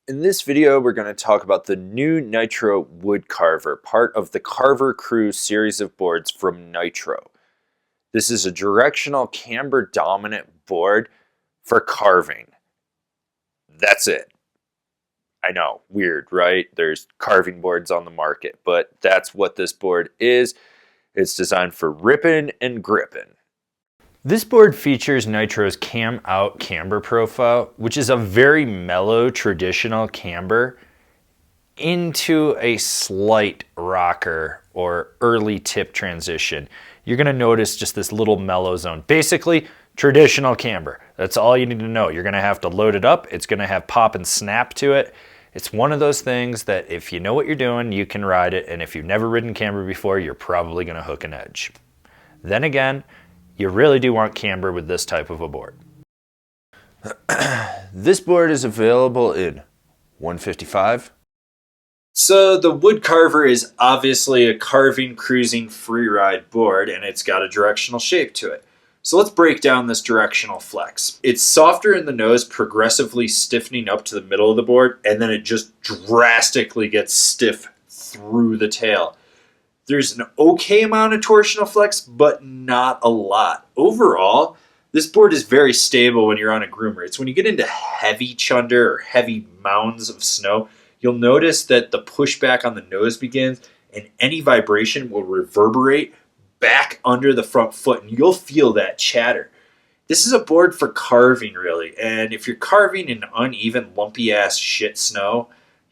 In this video, we're going to talk about the new Nitro Woodcarver, part of the Carver Crew series of boards from Nitro. This is a directional camber dominant board for carving. That's it. I know, weird, right? There's carving boards on the market, but that's what this board is. It's designed for ripping and gripping. This board features Nitro's Cam Out camber profile, which is a very mellow traditional camber into a slight rocker or early tip transition. You're going to notice just this little mellow zone. Basically, traditional camber. That's all you need to know. You're going to have to load it up. It's going to have pop and snap to it. It's one of those things that if you know what you're doing, you can ride it. And if you've never ridden camber before, you're probably going to hook an edge. Then again, you really do want camber with this type of a board. This board is available in 155. So the Woodcarver is obviously a carving, cruising, freeride board, and it's got a directional shape to it. So let's break down this directional flex. It's softer in the nose, progressively stiffening up to the middle of the board, and then it just drastically gets stiff through the tail. There's an okay amount of torsional flex, but not a lot. Overall, this board is very stable when you're on a groomer. It's when you get into heavy chunder or heavy mounds of snow, you'll notice that the pushback on the nose begins and any vibration will reverberate back under the front foot and you'll feel that chatter. This is a board for carving, really. And if you're carving in uneven, lumpy ass shit snow,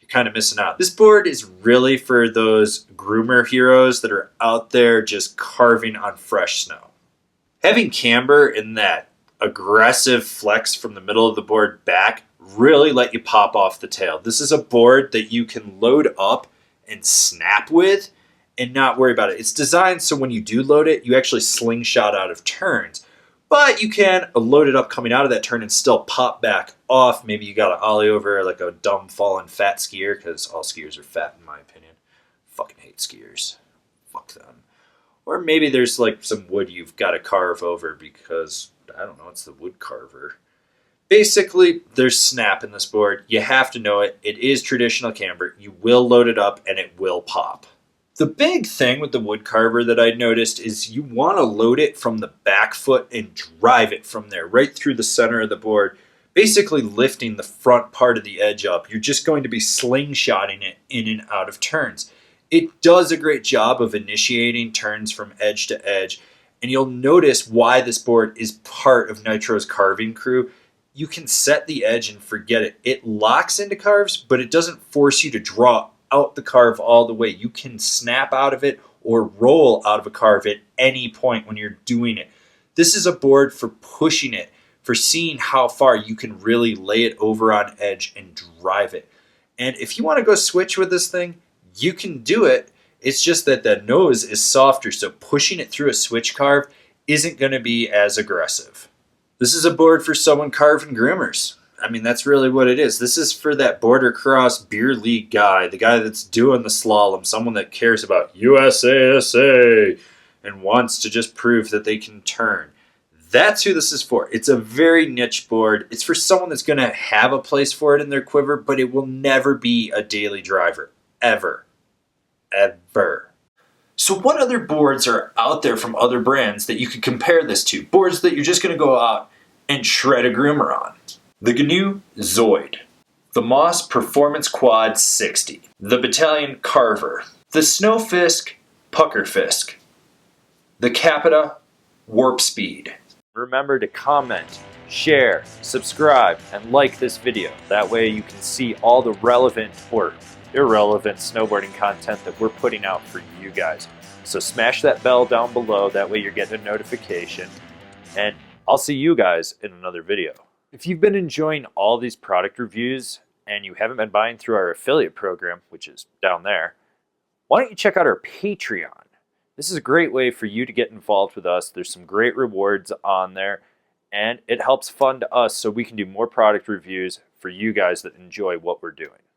kind of missing out. This board is really for those groomer heroes that are out there just carving on fresh snow. Having camber in that aggressive flex from the middle of the board back really let you pop off the tail. This is a board that you can load up and snap with and not worry about it. It's designed so when you do load it, you actually slingshot out of turns. But you can load it up coming out of that turn and still pop back off. Maybe you got an ollie over like a dumb fallen fat skier, because all skiers are fat in my opinion. Fucking hate skiers. Fuck them. Or maybe there's like some wood you've got to carve over because, I don't know, it's the Woodcarver. Basically, there's snap in this board. You have to know it. It is traditional camber. You will load it up and it will pop. The big thing with the Woodcarver that I noticed is you want to load it from the back foot and drive it from there, right through the center of the board, basically lifting the front part of the edge up. You're just going to be slingshotting it in and out of turns. It does a great job of initiating turns from edge to edge, and you'll notice why this board is part of Nitro's carving crew. You can set the edge and forget it. It locks into carves, but it doesn't force you to draw out the carve all the way. You can snap out of it or roll out of a carve at any point when you're doing it. This is a board for pushing it, for seeing how far you can really lay it over on edge and drive it. And if you want to go switch with this thing, you can do it. It's just that the nose is softer, so pushing it through a switch carve isn't going to be as aggressive. This is a board for someone carving groomers. I mean, that's really what it is. This is for that border cross beer league guy, the guy that's doing the slalom, someone that cares about USASA and wants to just prove that they can turn. That's who this is for. It's a very niche board. It's for someone that's going to have a place for it in their quiver, but it will never be a daily driver. Ever. Ever. So what other boards are out there from other brands that you could compare this to? Boards that you're just going to go out and shred a groomer on. The GNU Zoid, the Moss Performance Quad 60, the Battalion Carver, the Snowfisk Puckerfisk, the Capita Warp Speed. Remember to comment, share, subscribe, and like this video. That way you can see all the relevant or irrelevant snowboarding content that we're putting out for you guys. So smash that bell down below, that way you're getting a notification, and I'll see you guys in another video. If you've been enjoying all these product reviews and you haven't been buying through our affiliate program, which is down there, why don't you check out our Patreon? This is a great way for you to get involved with us. There's some great rewards on there, and it helps fund us so we can do more product reviews for you guys that enjoy what we're doing.